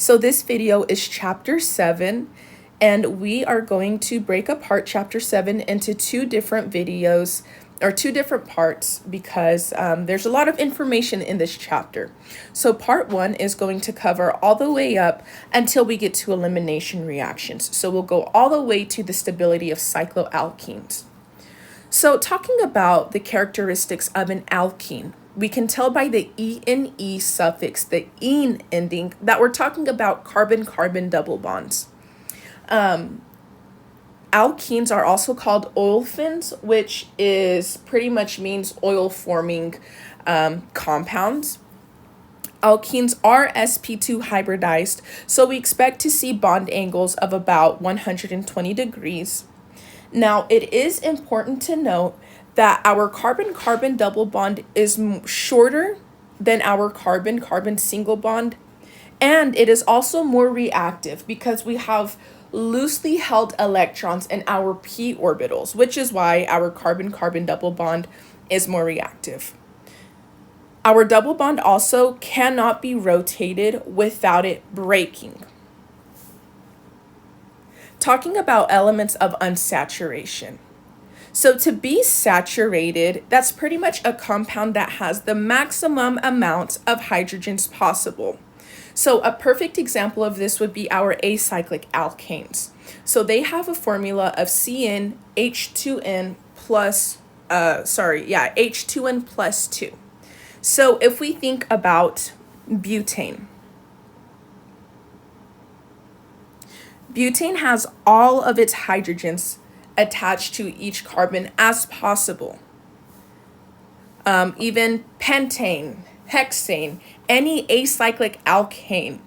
So this video is chapter 7, and we are going to break apart chapter 7 into two different videos or two different parts because there's a lot of information in this chapter. So part 1 is going to cover all the way up until we get to elimination reactions. So we'll go all the way to the stability of cycloalkenes. So talking about the characteristics of an alkene, we can tell by the ene suffix, the "ene" ending, that we're talking about carbon-carbon double bonds. Alkenes are also called olefins, which is pretty much means oil-forming compounds. Alkenes are sp2 hybridized, so we expect to see bond angles of about 120 degrees. Now, it is important to note that our carbon-carbon double bond is shorter than our carbon-carbon single bond, and it is also more reactive because we have loosely held electrons in our p orbitals, which is why our carbon-carbon double bond is more reactive. Our double bond also cannot be rotated without it breaking. Talking about elements of unsaturation. So to be saturated, that's pretty much a compound that has the maximum amount of hydrogens possible. So a perfect example of this would be our acyclic alkanes. So they have a formula of H2n plus, H2n plus 2. So if we think about butane, butane has all of its hydrogens attached to each carbon as possible. Even pentane, hexane, any acyclic alkane,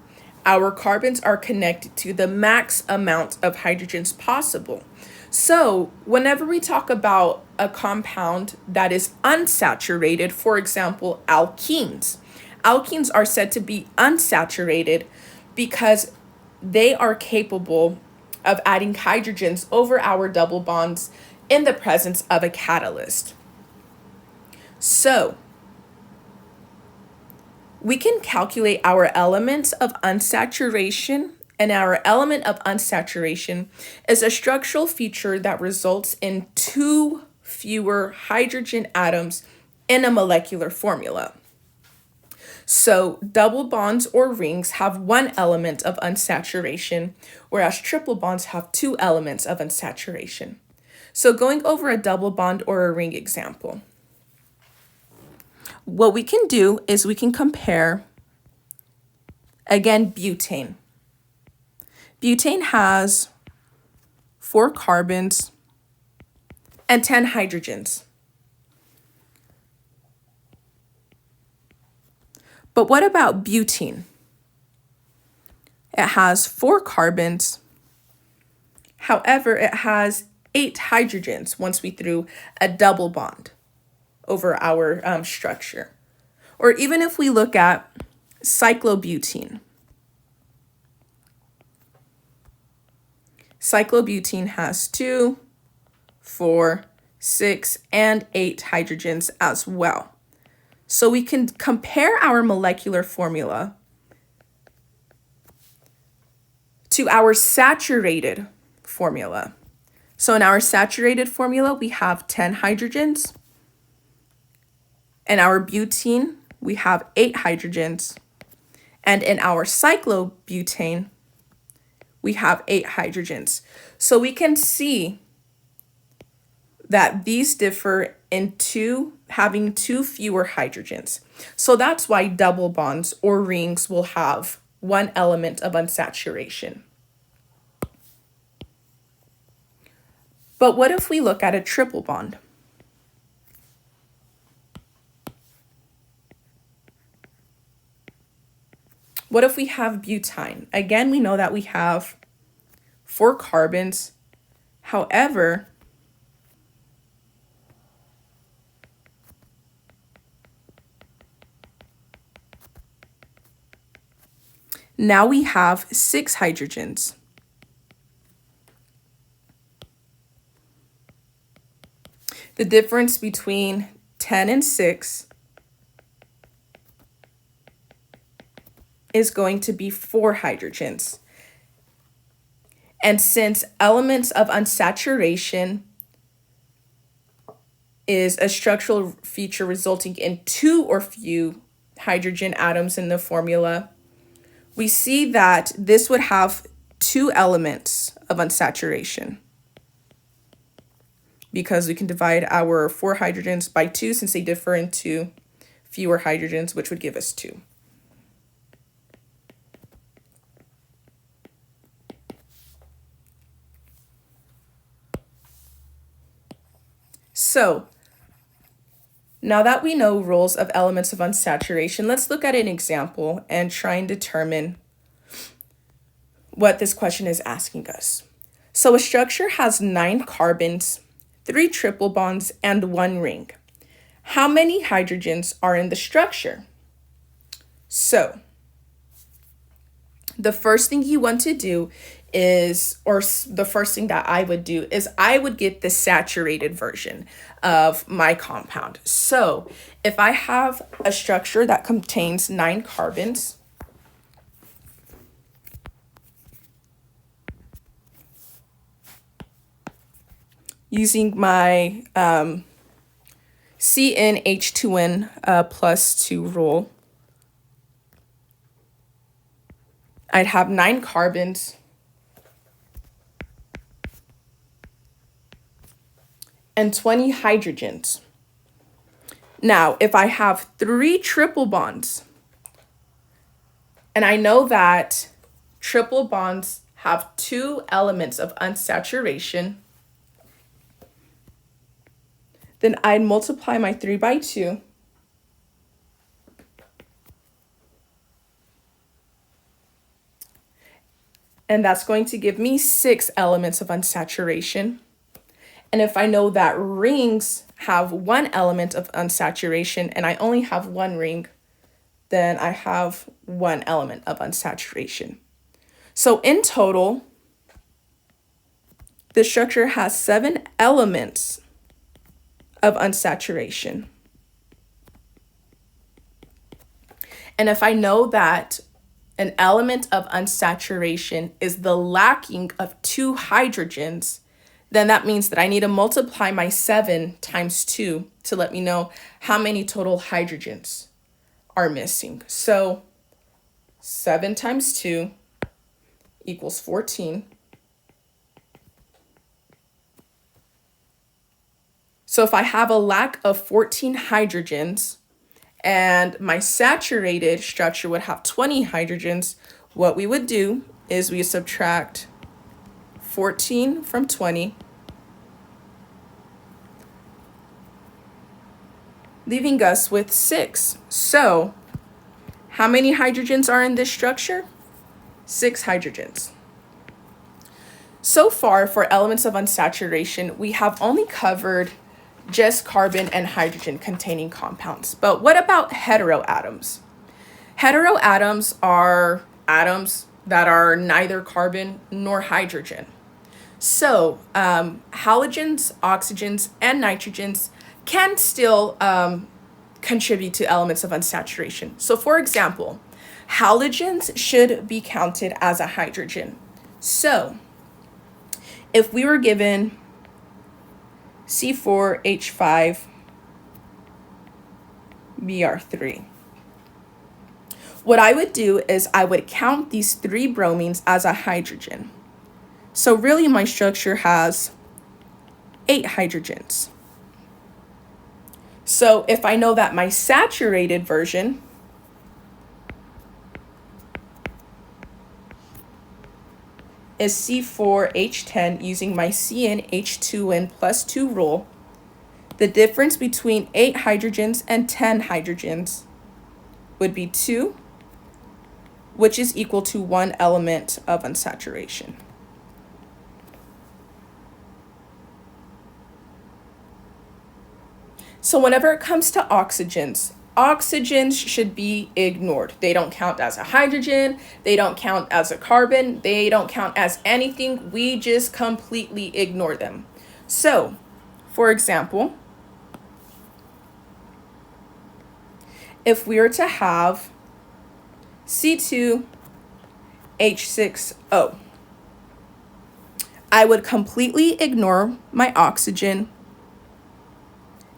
our carbons are connected to the max amount of hydrogens possible. So whenever we talk about a compound that is unsaturated, for example, alkenes are said to be unsaturated because they are capable of adding hydrogens over our double bonds in the presence of a catalyst. So we can calculate our elements of unsaturation, and our element of unsaturation is a structural feature that results in 2 fewer hydrogen atoms in a molecular formula. So double bonds or rings have 1 element of unsaturation, whereas triple bonds have 2 elements of unsaturation. So going over a double bond or a ring example, what we can do is we can compare, again, butane. Butane has 4 carbons and 10 hydrogens. But what about butene? It has 4 carbons. However, it has 8 hydrogens once we threw a double bond over our structure. Or even if we look at cyclobutene. Cyclobutene has 2, 4, 6, and 8 hydrogens as well. So we can compare our molecular formula to our saturated formula. So in our saturated formula, we have 10 hydrogens. In our butene, we have 8 hydrogens. And in our cyclobutane, we have 8 hydrogens. So we can see that these differ in having 2 fewer hydrogens. So that's why double bonds or rings will have 1 element of unsaturation. But what if we look at a triple bond? What if we have butane? Again, we know that we have 4 carbons. However, now we have 6 hydrogens. The difference between 10 and 6 is going to be 4 hydrogens. And since elements of unsaturation is a structural feature resulting in 2 or few hydrogen atoms in the formula, we see that this would have 2 elements of unsaturation, because we can divide our 4 hydrogens by 2 since they differ into fewer hydrogens, which would give us 2. So now that we know rules of elements of unsaturation, let's look at an example and try and determine what this question is asking us. So a structure has 9 carbons, 3 triple bonds, and 1 ring. How many hydrogens are in the structure? So the first thing you want to do is, or the first thing that I would do is I would get the saturated version of my compound. So if I have a structure that contains 9 carbons, using my CnH2n plus 2 rule, I'd have 9 carbons and 20 hydrogens. Now, if I have 3 triple bonds, and I know that triple bonds have 2 elements of unsaturation, then I'd multiply my 3 by 2. And that's going to give me 6 elements of unsaturation. And if I know that rings have 1 element of unsaturation and I only have 1 ring, then I have 1 element of unsaturation. So in total, the structure has 7 elements of unsaturation. And if I know that an element of unsaturation is the lacking of 2 hydrogens, then that means that I need to multiply my 7 times 2 to let me know how many total hydrogens are missing. So 7 times 2 equals 14. So if I have a lack of 14 hydrogens and my saturated structure would have 20 hydrogens, what we would do is we subtract 14 from 20, leaving us with 6. So how many hydrogens are in this structure? 6 hydrogens. So far, for elements of unsaturation, we have only covered just carbon and hydrogen containing compounds. But what about heteroatoms? Heteroatoms are atoms that are neither carbon nor hydrogen. So halogens, oxygens, and nitrogens can still contribute to elements of unsaturation. So for example, halogens should be counted as a hydrogen. So if we were given C4H5Br3, what I would do is I would count these 3 bromines as a hydrogen. So really my structure has 8 hydrogens. So if I know that my saturated version is C4H10 using my CnH2n plus 2 rule, the difference between 8 hydrogens and 10 hydrogens would be 2, which is equal to 1 element of unsaturation. So whenever it comes to oxygens, oxygens should be ignored. They don't count as a hydrogen, they don't count as a carbon, they don't count as anything. We just completely ignore them. So, for example, if we were to have C2H6O. I would completely ignore my oxygen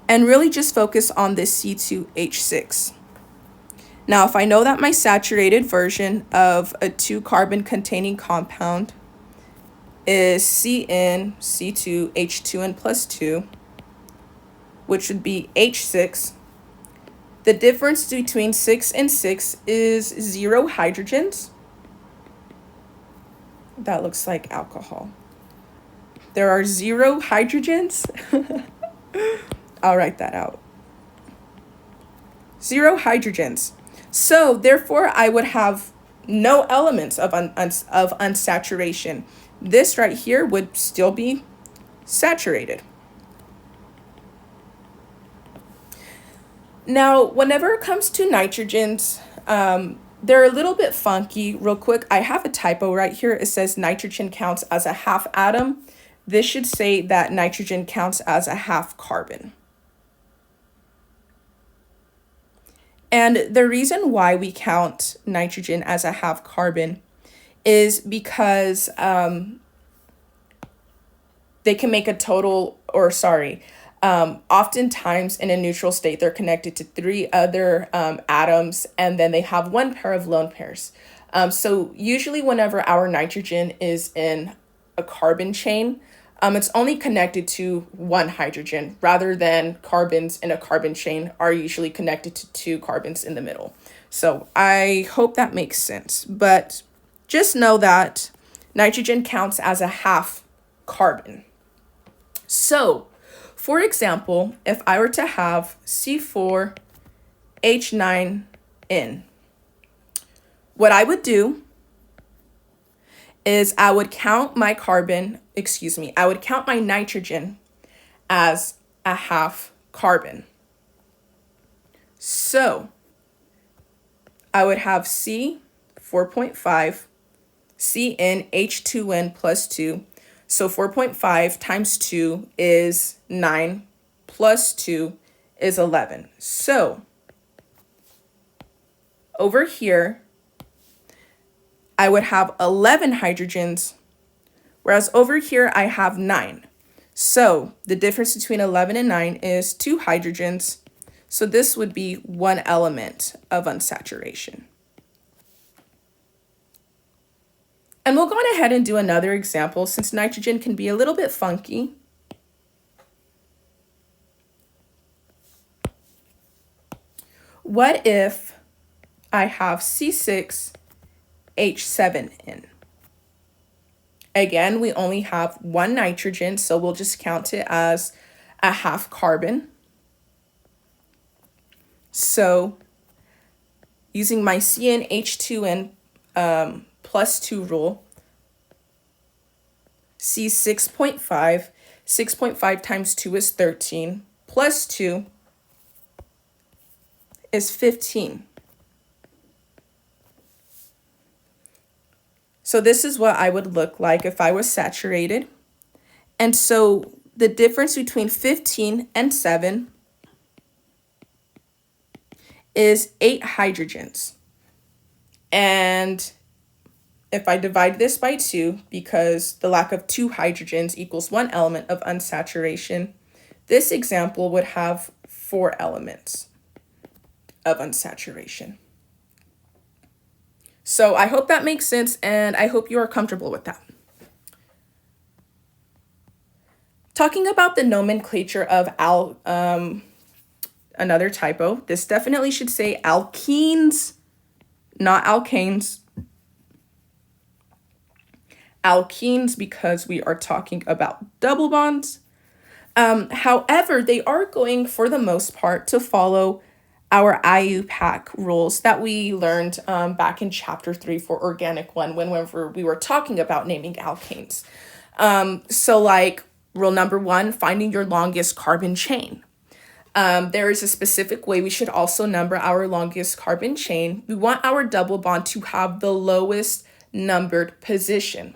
and really just focus on this C2H6. Now, if I know that my saturated version of a 2-carbon containing compound is CnC2H2n plus 2, which would be H6, the difference between 6 and 6 is 0 hydrogens. That looks like alcohol. There are 0 hydrogens. I'll write that out. 0 hydrogens. So therefore, I would have no elements of unsaturation. This right here would still be saturated. Now, whenever it comes to nitrogens, they're a little bit funky. Real quick, I have a typo right here. It says nitrogen counts as a half atom. This should say that nitrogen counts as a half carbon. And the reason why we count nitrogen as a half carbon is because they can make a total, oftentimes in a neutral state, they're connected to 3 other atoms, and then they have 1 pair of lone pairs. So usually whenever our nitrogen is in a carbon chain, it's only connected to 1 hydrogen, rather than carbons in a carbon chain are usually connected to 2 carbons in the middle. So I hope that makes sense. But just know that nitrogen counts as a half carbon. So, for example, if I were to have C4H9N, what I would do is I would count my nitrogen as a half carbon. So I would have C4.5 CnH2n plus 2. So 4.5 times 2 is 9 plus 2 is 11. So over here, I would have 11 hydrogens, whereas over here I have 9. So the difference between 11 and 9 is 2 hydrogens. So this would be 1 element of unsaturation. And we'll go on ahead and do another example since nitrogen can be a little bit funky. What if I have C6H7N? Again, we only have 1 nitrogen, so we'll just count it as a half carbon. So using my CnH2n plus 2 rule, C6.5, 6.5 times 2 is 13, plus 2 is 15. So this is what I would look like if I was saturated. And so the difference between 15 and 7 is 8 hydrogens. And if I divide this by 2, because the lack of 2 hydrogens equals 1 element of unsaturation, this example would have 4 elements of unsaturation. So I hope that makes sense, and I hope you are comfortable with that. Talking about the nomenclature of another typo, this definitely should say alkenes, not alkanes. Alkenes because we are talking about double bonds. However, they are going for the most part to follow our IUPAC rules that we learned back in chapter 3 for organic 1 whenever we were talking about naming alkanes. So like rule number 1, finding your longest carbon chain. There is a specific way we should also number our longest carbon chain. We want our double bond to have the lowest numbered position.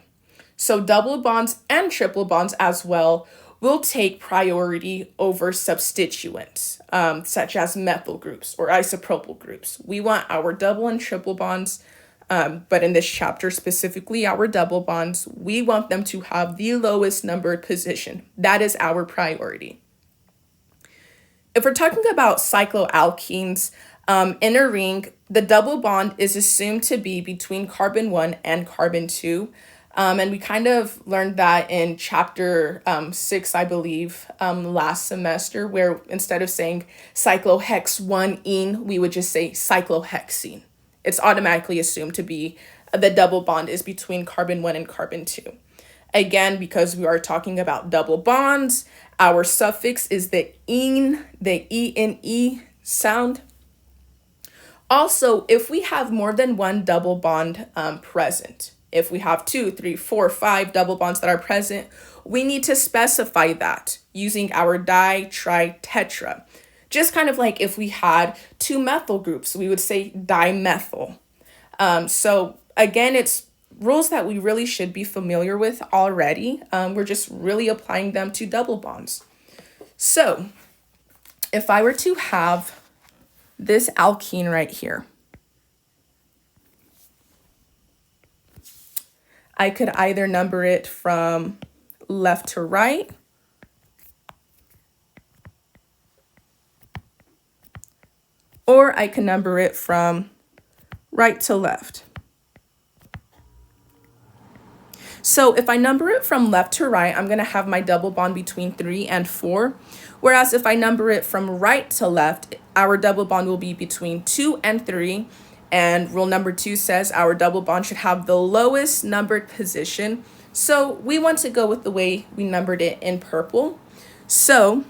So double bonds and triple bonds as well will take priority over substituents, such as methyl groups or isopropyl groups. We want our double and triple bonds, but in this chapter specifically, our double bonds, we want them to have the lowest numbered position. That is our priority. If we're talking about cycloalkenes, in a ring, the double bond is assumed to be between carbon 1 and carbon 2. And we kind of learned that in chapter 6, I believe, last semester, where instead of saying cyclohexene, we would just say cyclohexene. It's automatically assumed to be the double bond is between carbon 1 and carbon 2. Again, because we are talking about double bonds, our suffix is the -ene, the E-N-E sound. Also, if we have more than one double bond present, if we have 2, 3, 4, 5 double bonds that are present, we need to specify that using our di, tri, tetra. Just kind of like if we had 2 methyl groups, we would say dimethyl. So again, it's rules that we really should be familiar with already. We're just really applying them to double bonds. So if I were to have this alkene right here, I could either number it from left to right, or I can number it from right to left. So if I number it from left to right, I'm going to have my double bond between 3 and 4. Whereas if I number it from right to left, our double bond will be between 2 and 3. And rule number 2 says our double bond should have the lowest numbered position. So we want to go with the way we numbered it in purple. So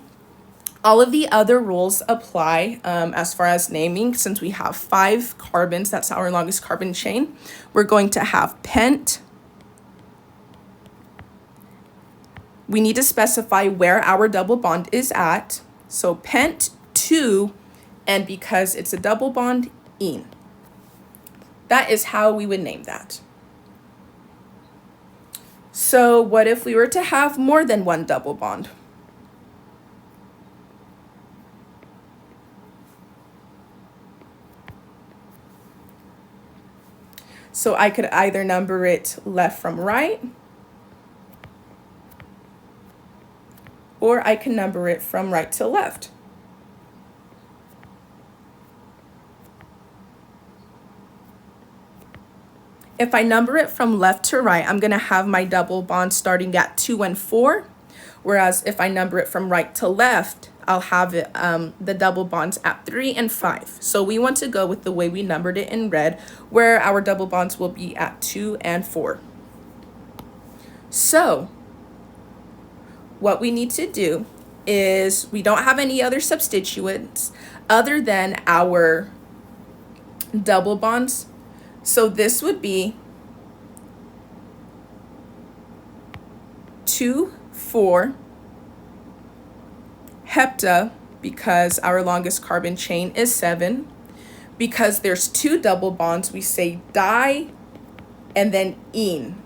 all of the other rules apply as far as naming. Since we have 5 carbons, that's our longest carbon chain, we're going to have pent. We need to specify where our double bond is at. So pent 2, and because it's a double bond, ene. That is how we would name that. So what if we were to have more than one double bond? So I could either number it left from right, or I can number it from right to left. If I number it from left to right, I'm going to have my double bond starting at 2 and 4. Whereas if I number it from right to left, I'll have it, the double bonds at 3 and 5. So we want to go with the way we numbered it in red, where our double bonds will be at 2 and 4. So what we need to do is we don't have any other substituents other than our double bonds. So this would be 2, 4, hepta, because our longest carbon chain is 7. Because there's 2 double bonds, we say di and then ene.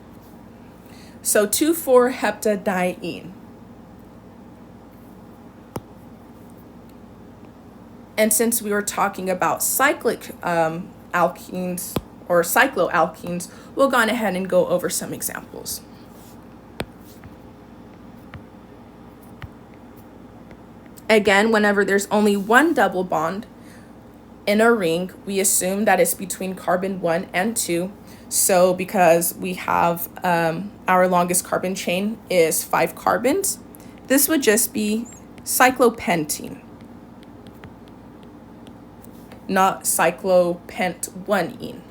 So 2, 4, hepta, di, ene. And since we were talking about cyclic alkenes or cycloalkenes, we'll go on ahead and go over some examples. Again, whenever there's only one double bond in a ring, we assume that it's between carbon 1 and 2. So because we have our longest carbon chain is 5 carbons, this would just be cyclopentene, not cyclopent-1-ene.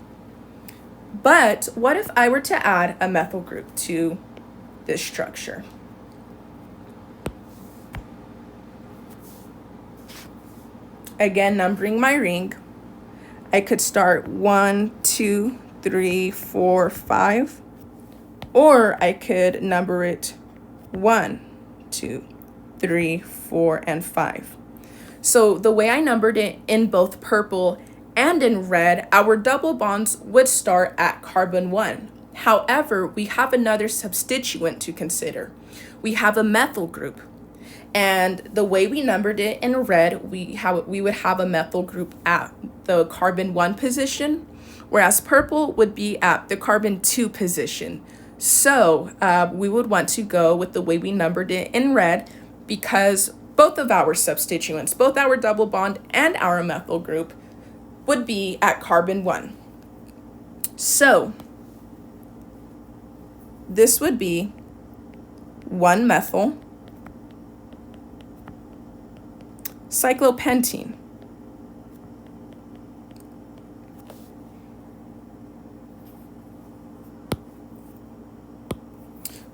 But what if I were to add a methyl group to this structure? Again, numbering my ring, I could start 1, 2, 3, 4, 5, or I could number it 1, 2, 3, 4, and 5. So the way I numbered it in both purple and in red, our double bonds would start at carbon 1. However, we have another substituent to consider. We have a methyl group. And the way we numbered it in red, we would have a methyl group at the carbon 1 position, whereas purple would be at the carbon 2 position. So we would want to go with the way we numbered it in red, because both of our substituents, both our double bond and our methyl group, would be at carbon 1. So this would be 1 methyl cyclopentene.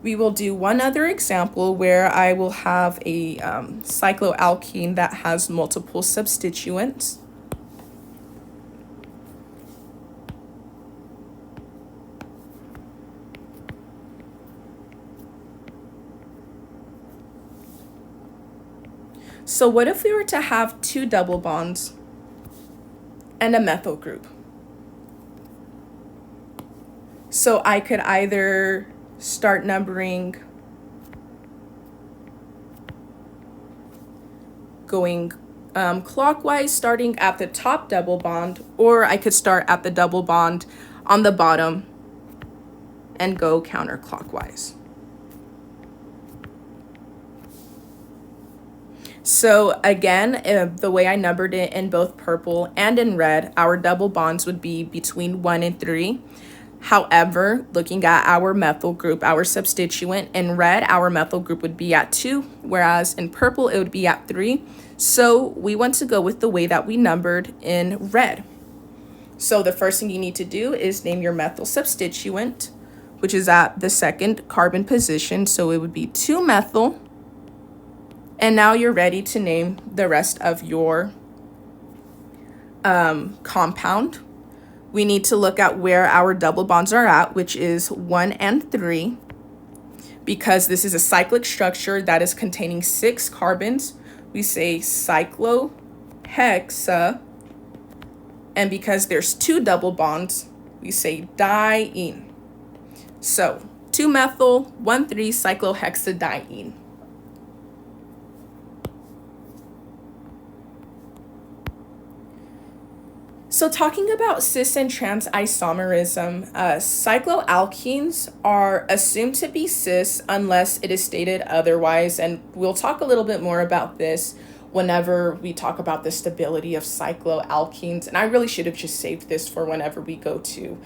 We will do one other example where I will have a cycloalkene that has multiple substituents. So what if we were to have 2 double bonds and a methyl group? So I could either start numbering going clockwise, starting at the top double bond, or I could start at the double bond on the bottom and go counterclockwise. So again, the way I numbered it in both purple and in red, our double bonds would be between 1 and 3. However, looking at our methyl group, our substituent, in red, our methyl group would be at 2, whereas in purple, it would be at 3. So we want to go with the way that we numbered in red. So the first thing you need to do is name your methyl substituent, which is at the 2nd carbon position. So it would be 2-methyl. And now you're ready to name the rest of your compound. We need to look at where our double bonds are at, which is 1 and 3. Because this is a cyclic structure that is containing 6 carbons, we say cyclohexa. And because there's 2 double bonds, we say diene. So 2-methyl, 1,3-cyclohexadiene. So talking about cis and trans isomerism, cycloalkenes are assumed to be cis unless it is stated otherwise, and we'll talk a little bit more about this whenever we talk about the stability of cycloalkenes, and I really should have just saved this for whenever we go to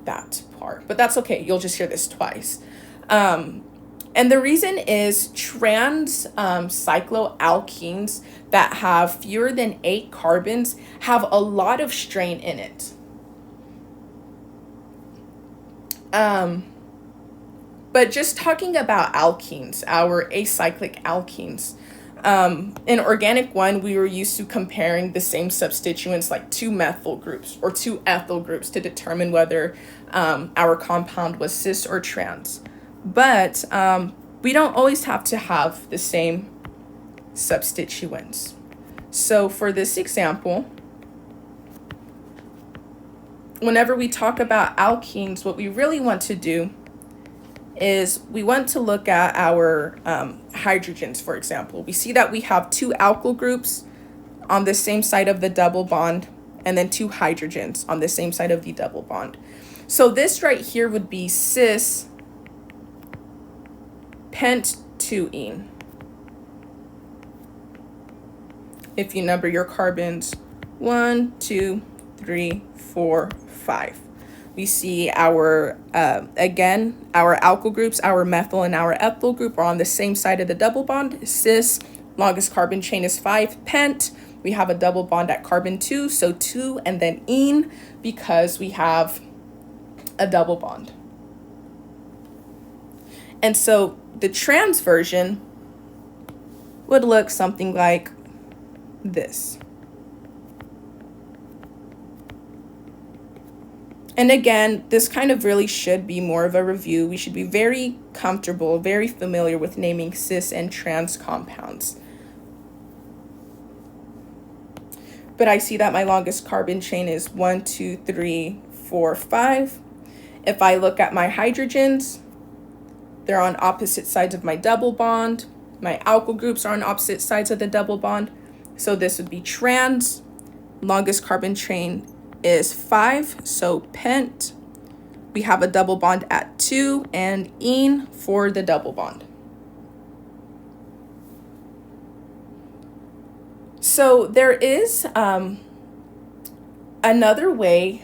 that part, but that's okay, you'll just hear this twice. And the reason is trans cycloalkenes that have fewer than 8 carbons have a lot of strain in it. But just talking about alkenes, our acyclic alkenes, in organic 1, we were used to comparing the same substituents like 2 methyl groups or 2 ethyl groups to determine whether our compound was cis or trans. But we don't always have to have the same substituents. So for this example, whenever we talk about alkenes, what we really want to do is we want to look at our hydrogens, for example. We see that we have 2 alkyl groups on the same side of the double bond and then 2 hydrogens on the same side of the double bond. So this right here would be cis pent-2-ene. If you number your carbons 1, 2, 3, 4, 5. We see our, again, our alkyl groups, our methyl and our ethyl group are on the same side of the double bond. Cis, longest carbon chain is 5. Pent, we have a double bond at carbon 2, so 2 and then ene because we have a double bond. And so the trans version would look something like this. And again, this kind of really should be more of a review. We should be very comfortable, very familiar with naming cis and trans compounds. But I see that my longest carbon chain is 1, 2, 3, 4, 5. If I look at my hydrogens, they're on opposite sides of my double bond. My alkyl groups are on opposite sides of the double bond. So this would be trans. Longest carbon chain is 5, so pent. We have a double bond at 2 and ene for the double bond. So there is another way.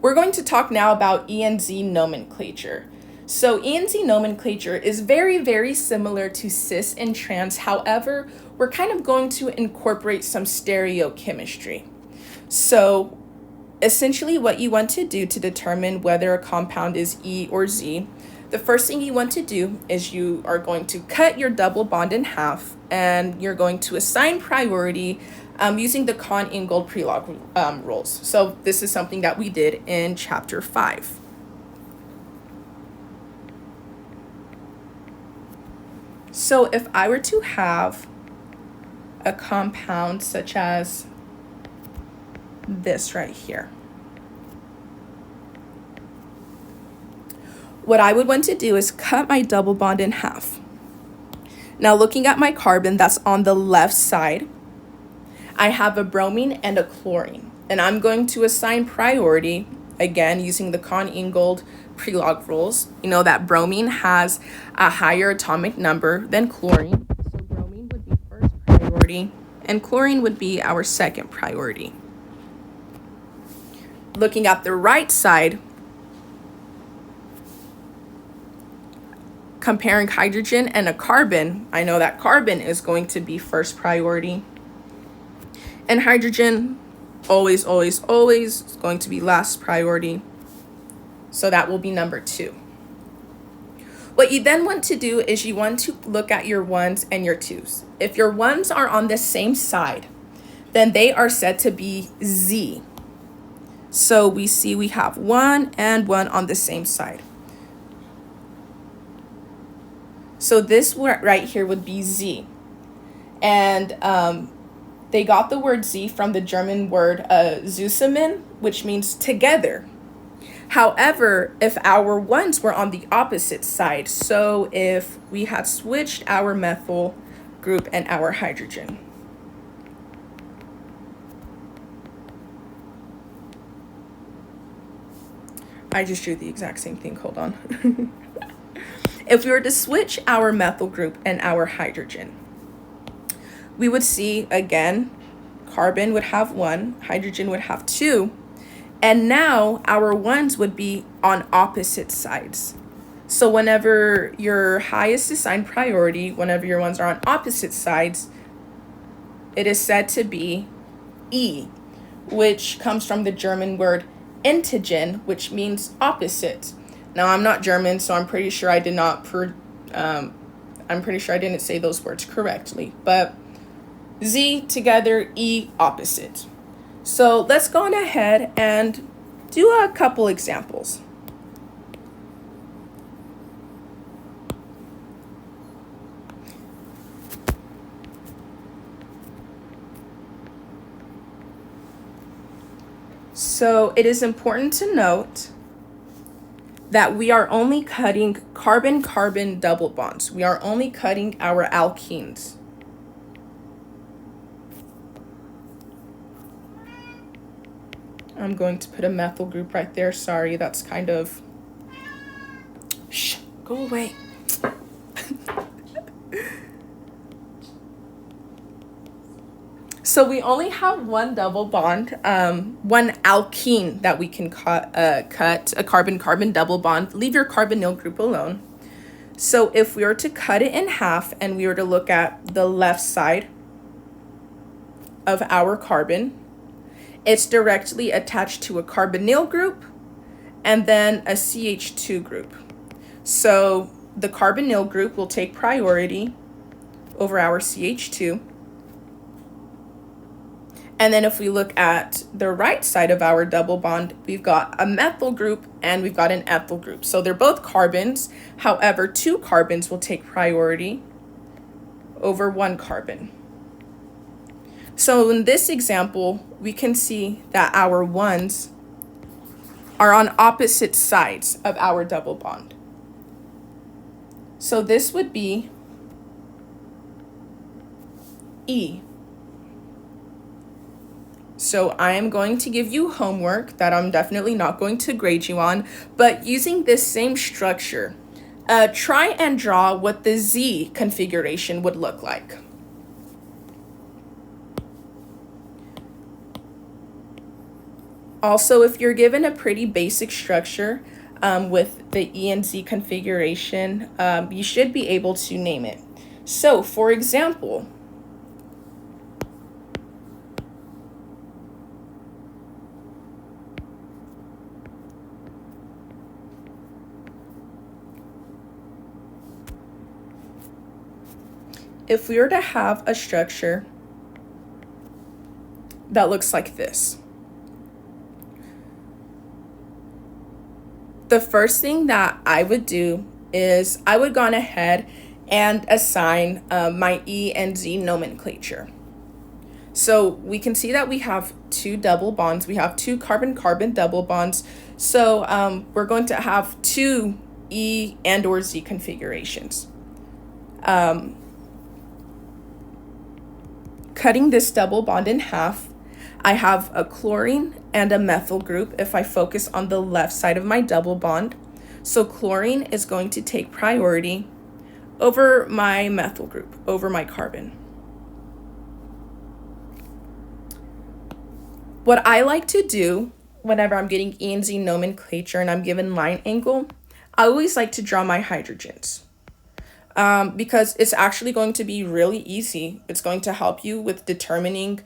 We're going to talk now about E and Z nomenclature. So E and Z nomenclature is very, very similar to cis and trans. However, we're kind of going to incorporate some stereochemistry. So essentially what you want to do to determine whether a compound is E or Z, the first thing you want to do is you are going to cut your double bond in half, and you're going to assign priority using the Cahn-Ingold pre-log rules. So this is something that we did in chapter 5. So if I were to have a compound such as this right here, what I would want to do is cut my double bond in half. Now looking at my carbon that's on the left side, I have a bromine and a chlorine, and I'm going to assign priority, again, using the Cahn-Ingold pre-log rules. You know that bromine has a higher atomic number than chlorine, so bromine would be first priority, and chlorine would be our second priority. Looking at the right side, comparing hydrogen and a carbon, I know that carbon is going to be first priority. And hydrogen, always, always, always is going to be last priority. So that will be number 2. What you then want to do is you want to look at your 1s and your 2s. If your 1s are on the same side, then they are said to be Z. So we see we have 1 and 1 on the same side. So this right here would be Z. And they got the word Z from the German word zusammen, which means together. However, if our 1s were on the opposite side, so if we had switched our methyl group and our hydrogen, I just drew the exact same thing, hold on. If we were to switch our methyl group and our hydrogen, we would see, again, carbon would have 1, hydrogen would have 2, and now our 1s would be on opposite sides. So whenever your highest assigned priority, whenever your 1s are on opposite sides, it is said to be E, which comes from the German word Antigen, which means opposite. Now I'm not German, so I'm pretty sure I did not I'm pretty sure I didn't say those words correctly, but Z together, E opposite. So let's go on ahead and do a couple examples. So it is important to note that we are only cutting carbon-carbon double bonds. We are only cutting our alkenes. I'm going to put a methyl group right there. Sorry, that's kind of... Shh, go away. So we only have one double bond, one alkene that we can cut, a carbon-carbon double bond. Leave your carbonyl group alone. So if we were to cut it in half and we were to look at the left side of our carbon, it's directly attached to a carbonyl group and then a CH2 group. So the carbonyl group will take priority over our CH2. And then if we look at the right side of our double bond, we've got a methyl group and we've got an ethyl group. So they're both carbons. However, 2 carbons will take priority over 1 carbon. So in this example, we can see that our 1s are on opposite sides of our double bond. So this would be E. So I am going to give you homework that I'm definitely not going to grade you on, but using this same structure, try and draw what the Z configuration would look like. Also, if you're given a pretty basic structure with the E and Z configuration, you should be able to name it. So, for example, if we were to have a structure that looks like this, the first thing that I would do is I would go on ahead and assign my E and Z nomenclature. So we can see that we have two double bonds. We have two carbon-carbon double bonds. So we're going to have two E and or Z configurations. Cutting this double bond in half, I have a chlorine and a methyl group if I focus on the left side of my double bond. So chlorine is going to take priority over my methyl group, over my carbon. What I like to do whenever I'm getting E and Z nomenclature and I'm given line angle, I always like to draw my hydrogens. Because it's actually going to be really easy. It's going to help you with determining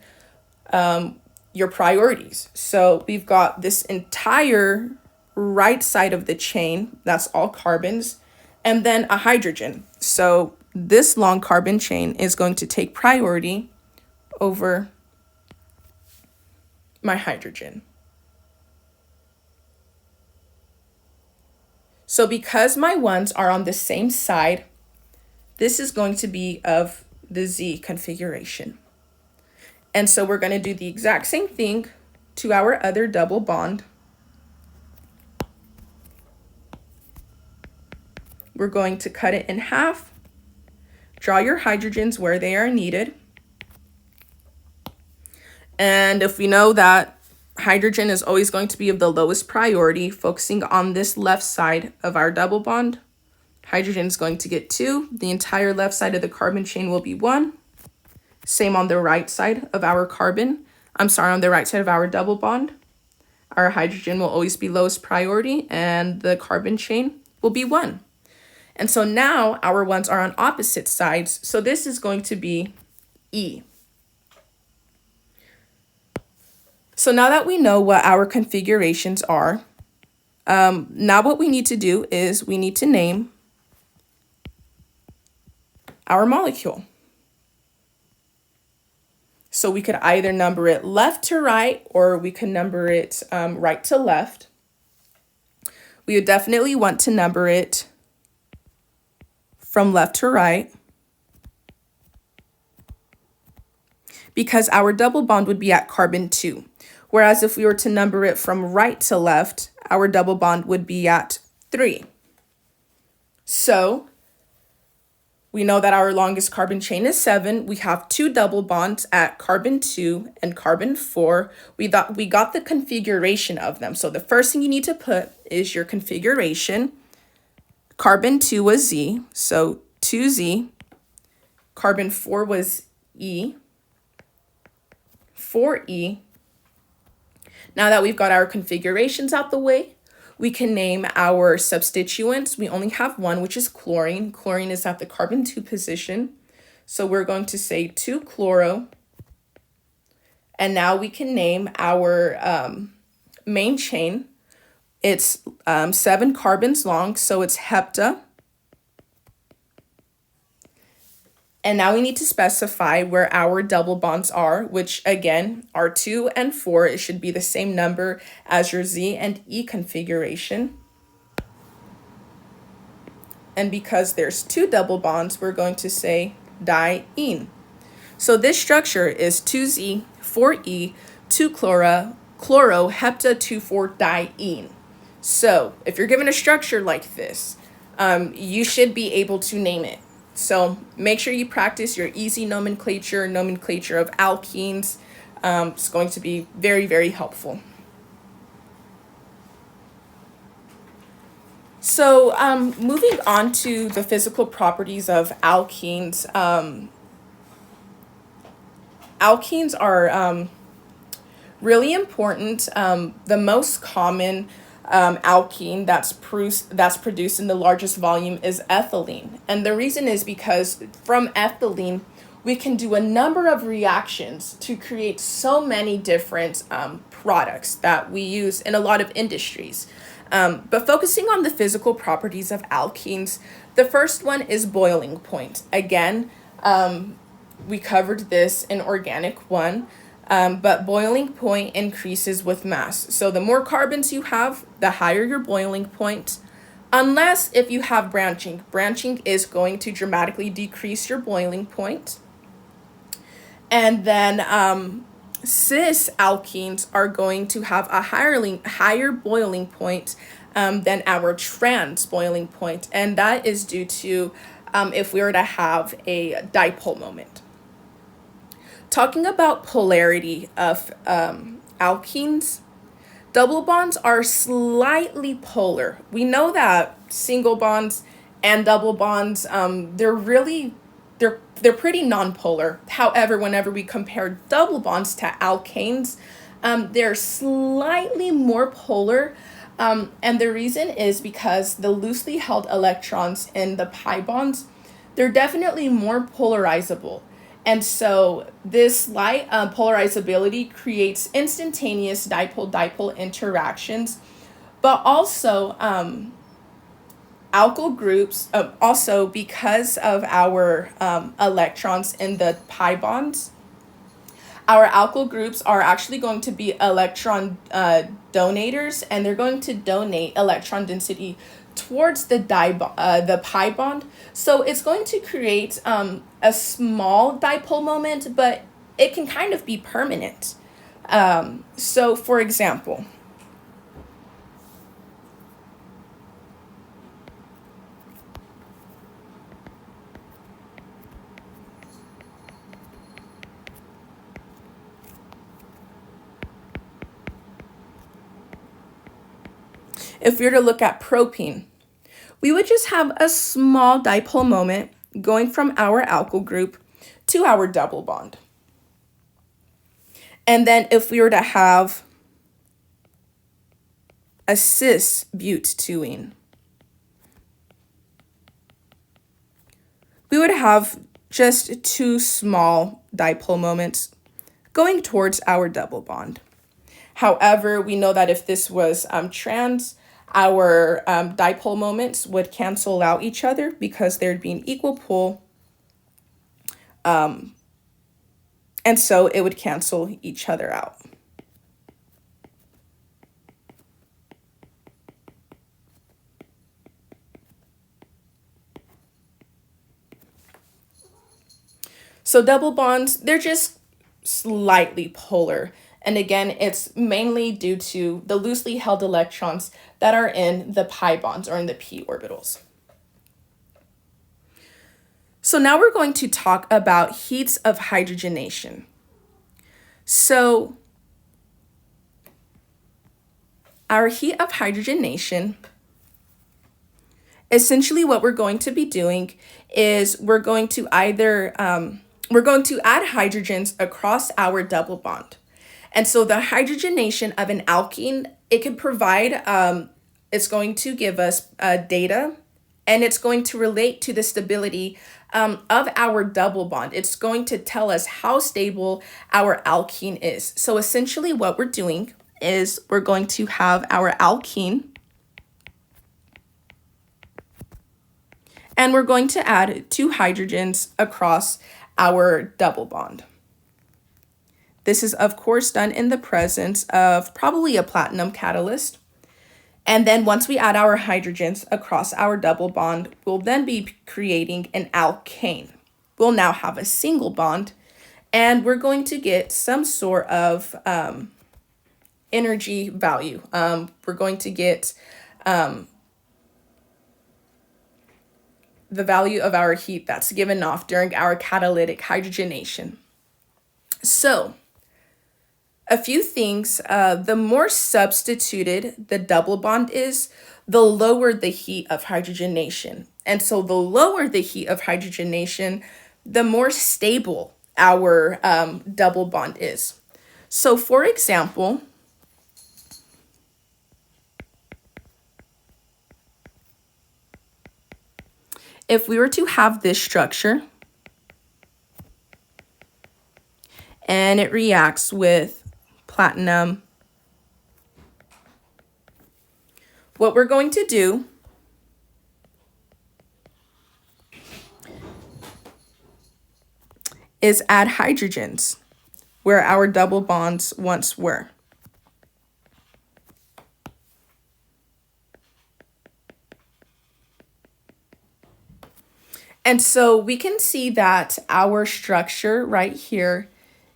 your priorities. So we've got this entire right side of the chain, that's all carbons, and then a hydrogen. So this long carbon chain is going to take priority over my hydrogen. So because my ones are on the same side, this is going to be of the Z configuration. And so we're going to do the exact same thing to our other double bond. We're going to cut it in half, draw your hydrogens where they are needed. And if we know that hydrogen is always going to be of the lowest priority, focusing on this left side of our double bond, hydrogen is going to get 2. The entire left side of the carbon chain will be 1. Same on the right side of our on the right side of our double bond. Our hydrogen will always be lowest priority and the carbon chain will be 1. And so now our ones are on opposite sides. So this is going to be E. So now that we know what our configurations are, now what we need to do is we need to name our molecule. So we could either number it left to right, or we could number it right to left. We would definitely want to number it from left to right, because our double bond would be at carbon 2. Whereas if we were to number it from right to left, our double bond would be at 3. So we know that our longest carbon chain is 7. We have 2 double bonds at carbon 2 and carbon 4. We got the configuration of them. So the first thing you need to put is your configuration. Carbon 2 was Z, so 2Z. Carbon 4 was E, 4E. Now that we've got our configurations out the way, we can name our substituents. We only have one, which is chlorine. Chlorine is at the carbon 2 position. So we're going to say 2-chloro. And now we can name our main chain. It's 7 carbons long, so it's hepta. And now we need to specify where our double bonds are, which again are 2 and 4. It should be the same number as your Z and E configuration. And because there's 2 double bonds, we're going to say diene. So this structure is 2Z, 4E, 2-chloro, hepta 2,4-diene. So if you're given a structure like this, you should be able to name it. So make sure you practice your easy nomenclature of alkenes. It's going to be very, very helpful. So moving on to the physical properties of alkenes. Alkenes are really important. The most common alkene that's produced in the largest volume is ethylene. And the reason is because from ethylene, we can do a number of reactions to create so many different products that we use in a lot of industries. But focusing on the physical properties of alkenes, the first one is boiling point. Again, we covered this in organic 1. But boiling point increases with mass. So the more carbons you have, the higher your boiling point. Unless if you have branching. Branching is going to dramatically decrease your boiling point. And then cis alkenes are going to have a higher boiling point than our trans boiling point. And that is due to if we were to have a dipole moment. Talking about polarity of alkenes, double bonds are slightly polar. We know that single bonds and double bonds, they're pretty nonpolar. However, whenever we compare double bonds to alkanes, they're slightly more polar. And the reason is because the loosely held electrons in the pi bonds, they're definitely more polarizable. And so this light polarizability creates instantaneous dipole-dipole interactions, but also alkyl groups, also because of our electrons in the pi bonds, our alkyl groups are actually going to be electron donators, and they're going to donate electron density towards the pi bond. So it's going to create a small dipole moment, but it can kind of be permanent. So for example, if we were to look at propene, we would just have a small dipole moment going from our alkyl group to our double bond. And then if we were to have a cis butene, we would have just 2 small dipole moments going towards our double bond. However, we know that if this was trans, our dipole moments would cancel out each other because there'd be an equal pull. And so it would cancel each other out. So double bonds, they're just slightly polar. And again, it's mainly due to the loosely held electrons that are in the pi bonds or in the p orbitals. So now we're going to talk about heats of hydrogenation. So our heat of hydrogenation, essentially what we're going to be doing is we're going to add hydrogens across our double bond. And so the hydrogenation of an alkene, it can provide, it's going to give us data, and it's going to relate to the stability of our double bond. It's going to tell us how stable our alkene is. So essentially what we're doing is we're going to have our alkene, and we're going to add 2 hydrogens across our double bond. This is, of course, done in the presence of probably a platinum catalyst. And then once we add our hydrogens across our double bond, we'll then be creating an alkane. We'll now have a single bond, and we're going to get some sort of energy value. We're going to get the value of our heat that's given off during our catalytic hydrogenation. So, a few things, the more substituted the double bond is, the lower the heat of hydrogenation. And so the lower the heat of hydrogenation, the more stable our double bond is. So for example, if we were to have this structure and it reacts with platinum, what we're going to do is add hydrogens where our double bonds once were. And so we can see that our structure right here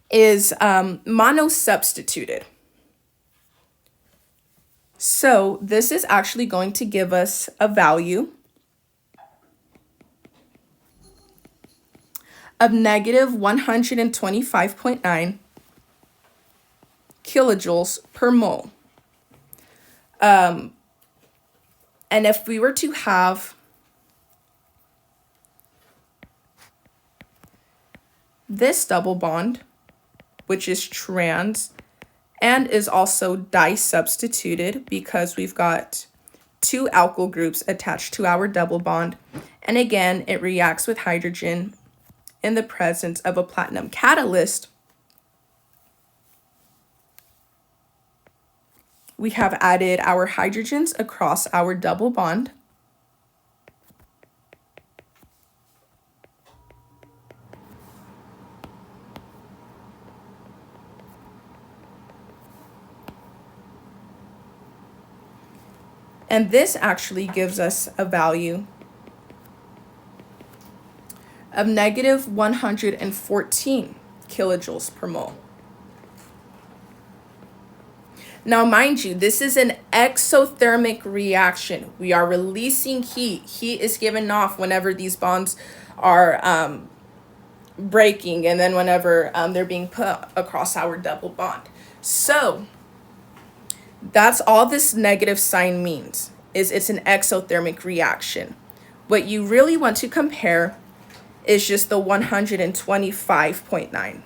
is monosubstituted. So this is actually going to give us a value of negative 125.9 kilojoules per mole. And if we were to have this double bond, which is trans and is also disubstituted because we've got two alkyl groups attached to our double bond, and again, it reacts with hydrogen in the presence of a platinum catalyst, we have added our hydrogens across our double bond. And this actually gives us a value of negative 114 kilojoules per mole. Now, mind you, this is an exothermic reaction. We are releasing heat. Heat is given off whenever these bonds are breaking, and then whenever they're being put across our double bond. So that's all this negative sign means, is it's an exothermic reaction. What you really want to compare is just the 125.9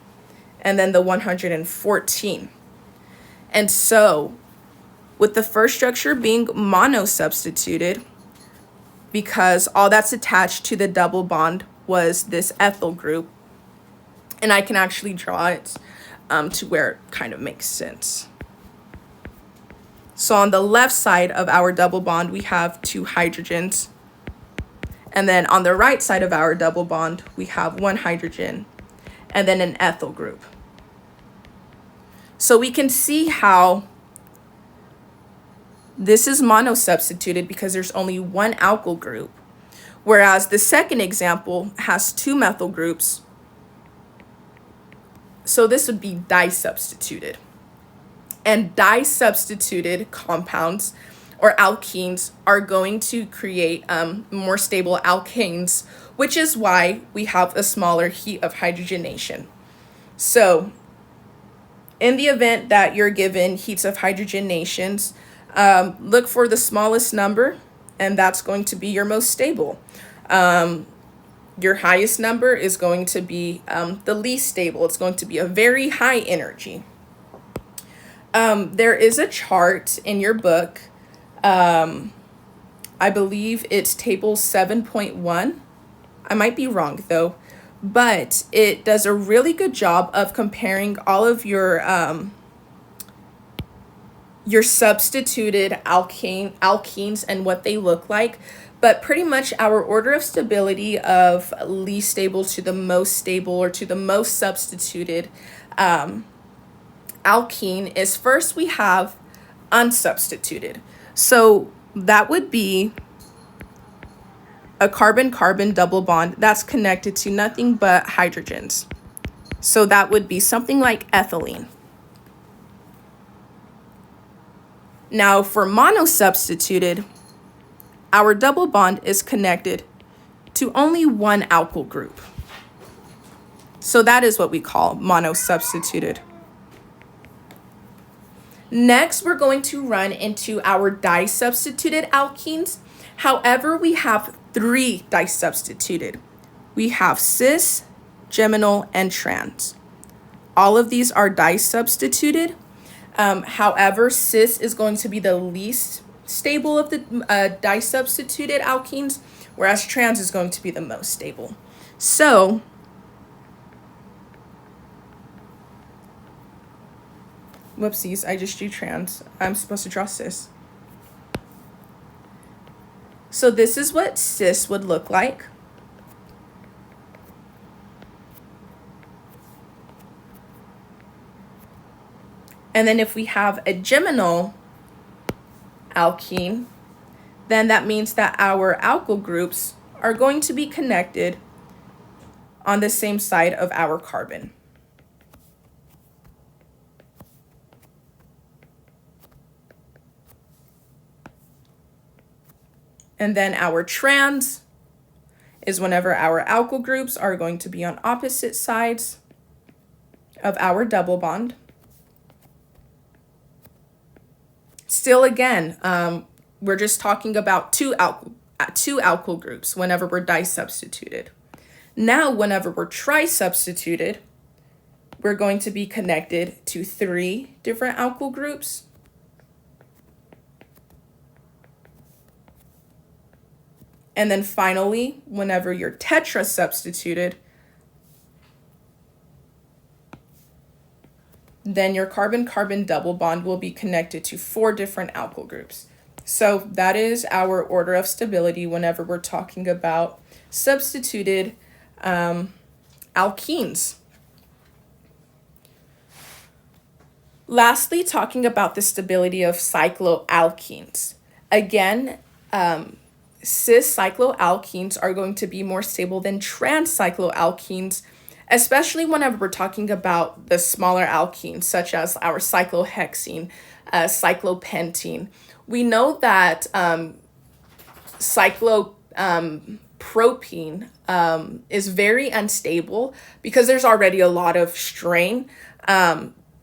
and then the 114. And so with the first structure being monosubstituted, because all that's attached to the double bond was this ethyl group, and I can actually draw it to where it kind of makes sense. So on the left side of our double bond, we have two hydrogens. And then on the right side of our double bond, we have one hydrogen and then an ethyl group. So we can see how this is monosubstituted because there's only one alkyl group, whereas the second example has two methyl groups. So this would be disubstituted. And disubstituted compounds or alkenes are going to create more stable alkanes, which is why we have a smaller heat of hydrogenation. So in the event that you're given heats of hydrogenations, look for the smallest number, and that's going to be your most stable. Your highest number is going to be the least stable. It's going to be a very high energy. There is a chart in your book. I believe it's table 7.1. I might be wrong though, but it does a really good job of comparing all of your substituted alkenes and what they look like. But pretty much our order of stability of least stable to the most stable, or to the most substituted alkene, is first we have unsubstituted. So that would be a carbon-carbon double bond that's connected to nothing but hydrogens. So that would be something like ethylene. Now for monosubstituted, our double bond is connected to only one alkyl group. So that is what we call monosubstituted. Next, we're going to run into our disubstituted alkenes. However, we have 3 disubstituted. We have cis, geminal, and trans. All of these are disubstituted. However, cis is going to be the least stable of the disubstituted alkenes, whereas trans is going to be the most stable. So, whoopsies, I just drew trans. I'm supposed to draw cis. So this is what cis would look like. And then if we have a geminal alkene, then that means that our alkyl groups are going to be connected on the same side of our carbon. And then our trans is whenever our alkyl groups are going to be on opposite sides of our double bond. Still again, we're just talking about two alkyl groups whenever we're disubstituted. Now, whenever we're trisubstituted, we're going to be connected to 3 different alkyl groups. And then finally, whenever you're tetrasubstituted, then your carbon-carbon double bond will be connected to 4 different alkyl groups. So that is our order of stability whenever we're talking about substituted alkenes. Lastly, talking about the stability of cycloalkenes. Again, cis cycloalkenes are going to be more stable than trans cycloalkenes, especially whenever we're talking about the smaller alkenes, such as our cyclohexene, cyclopentene. We know that cyclopropene is very unstable because there's already a lot of strain.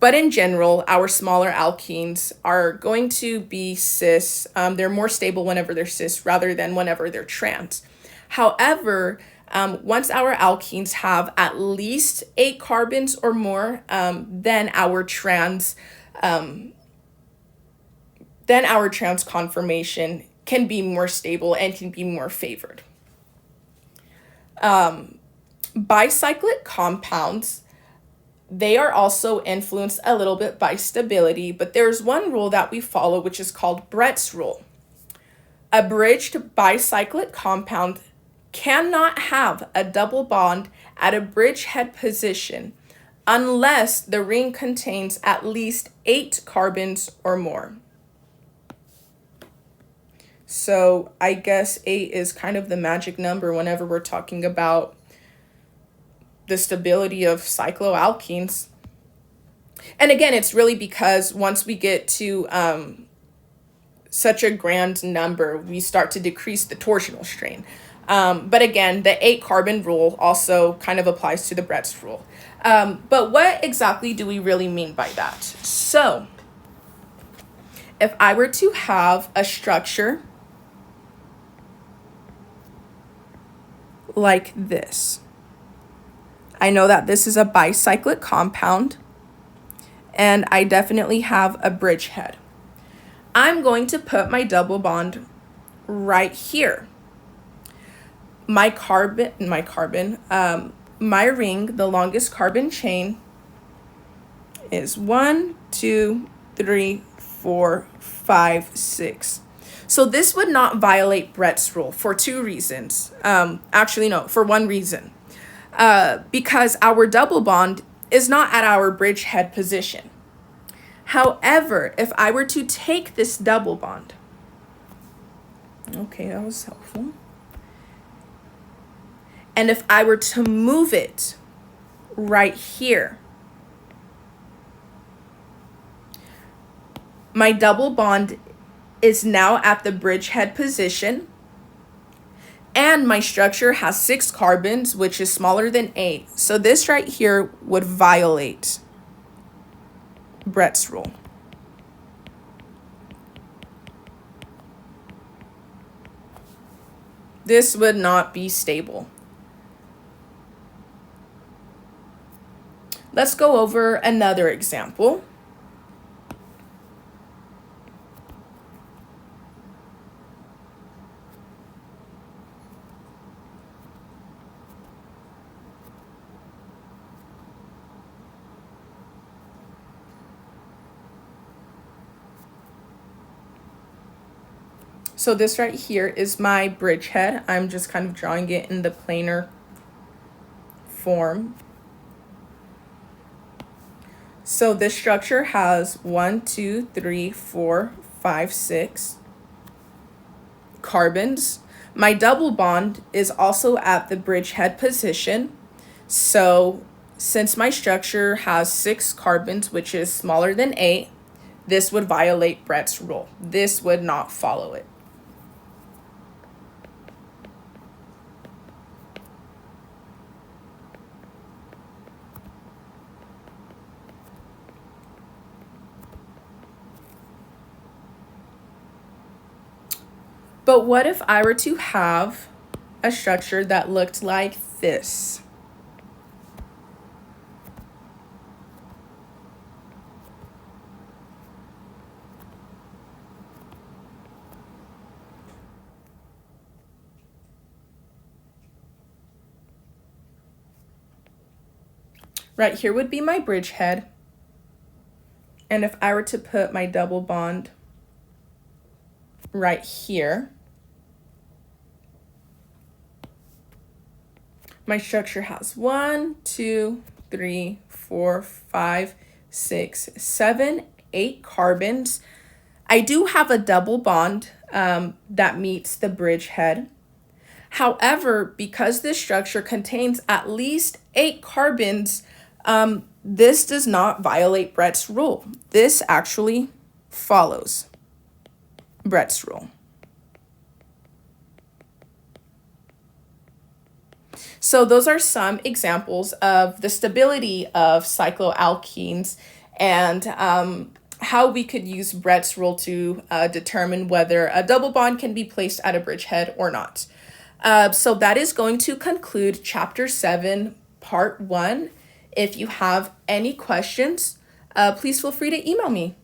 But in general, our smaller alkenes are going to be cis. They're more stable whenever they're cis rather than whenever they're trans. However, once our alkenes have at least 8 carbons or more, then our trans conformation can be more stable and can be more favored. Bicyclic compounds, they are also influenced a little bit by stability, but there's one rule that we follow, which is called Brett's rule. A bridged bicyclic compound cannot have a double bond at a bridgehead position unless the ring contains at least 8 carbons or more. So I guess 8 is kind of the magic number whenever we're talking about the stability of cycloalkenes. And again, it's really because once we get to such a grand number, we start to decrease the torsional strain. But again, the 8 carbon rule also kind of applies to the Brett's rule. But what exactly do we really mean by that? So if I were to have a structure like this, I know that this is a bicyclic compound, and I definitely have a bridgehead. I'm going to put my double bond right here. My ring, the longest carbon chain, is 1, 2, 3, 4, 5, 6. So this would not violate Brett's rule for 2 reasons. For 1 reason. Because our double bond is not at our bridgehead position. However, if I were to take this double bond, okay, that was helpful. And if I were to move it right here, My double bond is now at the bridgehead position, and my structure has 6 carbons, which is smaller than 8. So this right here would violate Brett's rule. This would not be stable. Let's go over another example. So this right here is my bridgehead. I'm just kind of drawing it in the planar form. So this structure has 1, 2, 3, 4, 5, 6 carbons. My double bond is also at the bridgehead position. So since my structure has 6 carbons, which is smaller than 8, this would violate Brett's rule. This would not follow it. But what if I were to have a structure that looked like this? Right here would be my bridgehead. And if I were to put my double bond right here, my structure has 1, 2, 3, 4, 5, 6, 7, 8 carbons. I do have a double bond that meets the bridgehead. However, because this structure contains at least 8 carbons, this does not violate Brett's rule. This actually follows Brett's rule. So those are some examples of the stability of cycloalkenes and how we could use Brett's rule to determine whether a double bond can be placed at a bridgehead or not. So that is going to conclude Chapter 7, Part 1. If you have any questions, please feel free to email me.